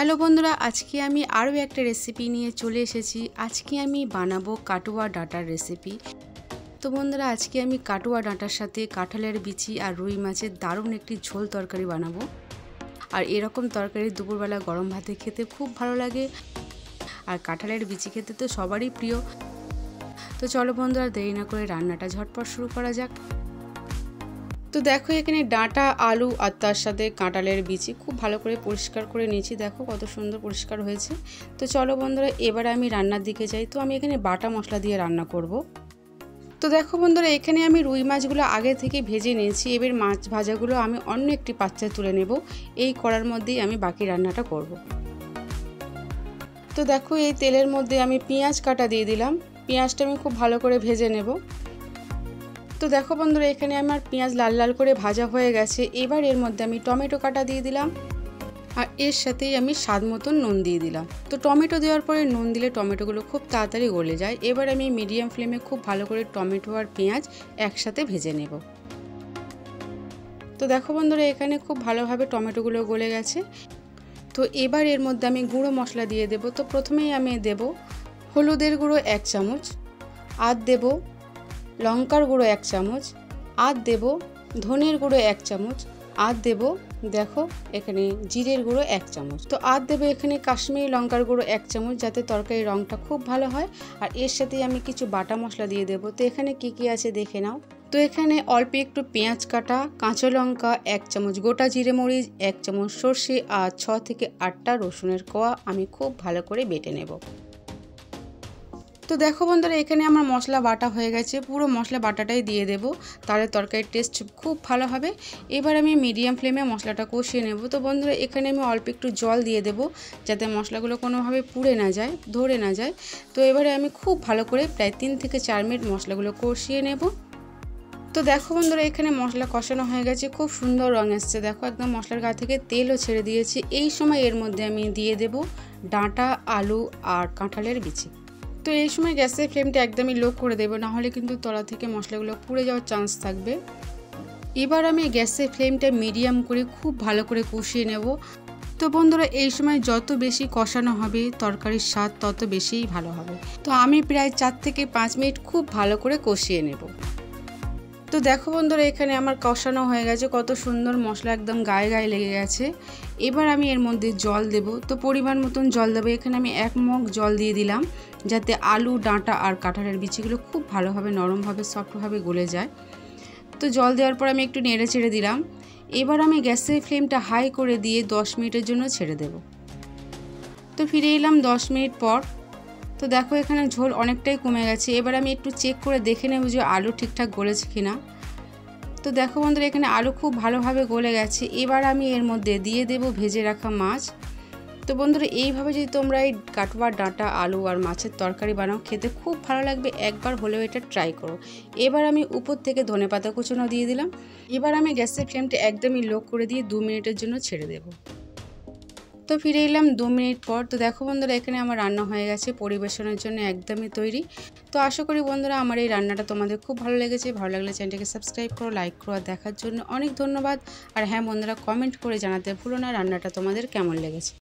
Hello বন্ধুরা, আজকে আমি আরও একটা রেসিপি নিয়ে চলে এসেছি। আজকে আমি বানাবো কাটুয়া ডাঁটার রেসিপি। তো বন্ধুরা, আজকে আমি কাটুয়া ডাঁটার সাথে কাঁঠালের বিচি আর রুই মাছের দারুণ একটি ঝোল তরকারি বানাবো। আর এরকম তরকারি দুপুরবেলা গরম ভাতে খেতে খুব ভালো লাগে, আর কাঁঠালের বিচি খেতে তো সবারই প্রিয়। তো চলো বন্ধুরা, দেরি না করে রান্নাটা ঝটপট শুরু করা যাক। তো দেখো, এখানে ডাঁটা, আলু আর তার সাথে কাঁঠালের বিচি খুব ভালো করে পরিষ্কার করে নিয়েছি। দেখো কত সুন্দর পরিষ্কার হয়েছে। তো চলো বন্ধুরা, এবারে আমি রান্নার দিকে যাই। তো আমি এখানে বাটা মশলা দিয়ে রান্না করব। তো দেখো বন্ধুরা, এখানে আমি রুই মাছগুলো আগে থেকে ভেজে নিয়েছি। এবার মাছ ভাজাগুলো আমি অন্য একটি পাত্রে তুলে নেব। এই কড়ার মধ্যেই আমি বাকি রান্নাটা করব। তো দেখো, এই তেলের মধ্যে আমি পেঁয়াজ কাটা দিয়ে দিলাম। পেঁয়াজটা আমি খুব ভালো করে ভেজে নেব। তো দেখো বন্ধুরা, এখানে আমার পেঁয়াজ লাল লাল করে ভাজা হয়ে গেছে। এবার এর মধ্যে আমি টমেটো কাটা দিয়ে দিলাম, আর এর সাথেই আমি স্বাদ মতন নুন দিয়ে দিলাম। তো টমেটো দেওয়ার পরে নুন দিলে টমেটোগুলো খুব তাড়াতাড়ি গলে যায়। এবার আমি মিডিয়াম ফ্লেমে খুব ভালো করে টমেটো আর পেঁয়াজ একসাথে ভেজে নেব। তো দেখো বন্ধুরা, এখানে খুব ভালোভাবে টমেটোগুলো গলে গেছে। তো এবার এর মধ্যে আমি গুঁড়ো মশলা দিয়ে দেব। তো প্রথমেই আমি দেব হলুদের গুঁড়ো 1 চামচ, আর দেব লঙ্কার গুঁড়ো 1 চামচ, আর দেব ধনের গুঁড়ো 1 চামচ, আর দেব দেখো এখানে জিরের গুঁড়ো 1 চামচ। তো আর দেব এখানে কাশ্মীরি লঙ্কার গুঁড়ো 1 চামচ, যাতে তরকারির রঙটা খুব ভালো হয়। আর এর সাথেই আমি কিছু বাটা মশলা দিয়ে দেব। তো এখানে কি কি আছে দেখে নাও। তো এখানে অল্প একটু পেঁয়াজ কাটা, কাঁচা লঙ্কা 1 চামচ, গোটা জিরে মরিচ 1 চামচ, সর্ষে আর 6 থেকে 8টা রসুনের কোয়া আমি খুব ভালো করে বেটে নেব। তো দেখো বন্ধুরা, এখানে আমার মশলা বাটা হয়ে গেছে। পুরো মশলা বাটাটাই দিয়ে দেব, তাহলে তরকারির টেস্ট খুব ভালো হবে। এবার আমি মিডিয়াম ফ্লেমে মশলাটা কষিয়ে নেব। তো বন্ধুরা, এখানে আমি অল্প একটু জল দিয়ে দেব, যাতে মশলাগুলো কোনোভাবে পুড়ে না যায়, ধরে না যায়। তো এবারে আমি খুব ভালো করে প্রায় 3 থেকে 4 মিনিট মশলাগুলো কষিয়ে নেব। তো দেখো বন্ধুরা, এখানে মশলা কষানো হয়ে গেছে, খুব সুন্দর রং এসছে। দেখো একদম মশলার গা থেকে তেলও ছেড়ে দিয়েছি। এই সময় এর মধ্যে আমি দিয়ে দেব ডাঁটা, আলু আর কাঁঠালের বিচি। তো এই সময় গ্যাসের ফ্লেমটা একদমই লো করে দেবো, নাহলে কিন্তু তলা থেকে মশলাগুলো পুড়ে যাওয়ার চান্স থাকবে। এবার আমি গ্যাসের ফ্লেমটা মিডিয়াম করে খুব ভালো করে কষিয়ে নেব। তো বন্ধুরা, এই সময় যত বেশি কষানো হবে তরকারির স্বাদ তত বেশিই ভালো হবে। তো আমি প্রায় 4 থেকে 5 মিনিট খুব ভালো করে কষিয়ে নেব। তো দেখো বন্ধুরা, এখানে আমার কষানো হয়ে গেছে, কত সুন্দর মশলা একদম গায়ে গায়ে লেগে গেছে। এবার আমি এর মধ্যে জল দেব। তো পরিমাণ মতন জল দেবো। এখানে আমি 1 মগ জল দিয়ে দিলাম, যাতে আলু, ডাঁটা আর কাঁঠালের বিচিগুলো খুব ভালোভাবে নরমভাবে সফটভাবে গলে যায়। তো জল দেওয়ার পর আমি একটু নেড়ে ছেড়ে দিলাম। এবার আমি গ্যাসের ফ্লেমটা হাই করে দিয়ে 10 মিনিটের জন্য ছেড়ে দেব। তো ফিরে এলাম 10 মিনিট পর। তো দেখো, এখানে ঝোল অনেকটাই কমে গেছে। এবার আমি একটু চেক করে দেখে নেব যে আলু ঠিকঠাক গলেছে কিনা। তো দেখো বন্ধুরা, এখানে আলু খুব ভালোভাবে গলে গেছে। এবার আমি এর মধ্যে দিয়ে দেব ভেজে রাখা মাছ। তো বন্ধুরা, এইভাবে যদি তোমরা এই কাটুয়া ডাঁটা, আলু আর মাছের তরকারি বানাও, খেতে খুব ভালো লাগবে। একবার হলেও এটা ট্রাই করো। এবার আমি উপর থেকে ধনেপাতা কুচনো দিয়ে দিলাম। এবার আমি গ্যাসের ফ্লেমটা একদমই লো করে দিয়ে 2 মিনিটের জন্য ছেড়ে দেব। তো ফিরে এলাম 2 মিনিট পর। তো দেখো বন্ধুরা, এখানে আমার রান্না হয়ে গেছে, পরিবেশনের জন্য একদমই তৈরি। তো আশা করি বন্ধুরা, আমার এই রান্নাটা তোমাদের খুব ভালো লেগেছে। ভালো লাগলে চ্যানেলটাকে সাবস্ক্রাইব করো, লাইক করো। আর দেখার জন্য অনেক ধন্যবাদ। আর হ্যাঁ বন্ধুরা, কমেন্ট করে জানাতে ভুলো না রান্নাটা তোমাদের কেমন লেগেছে।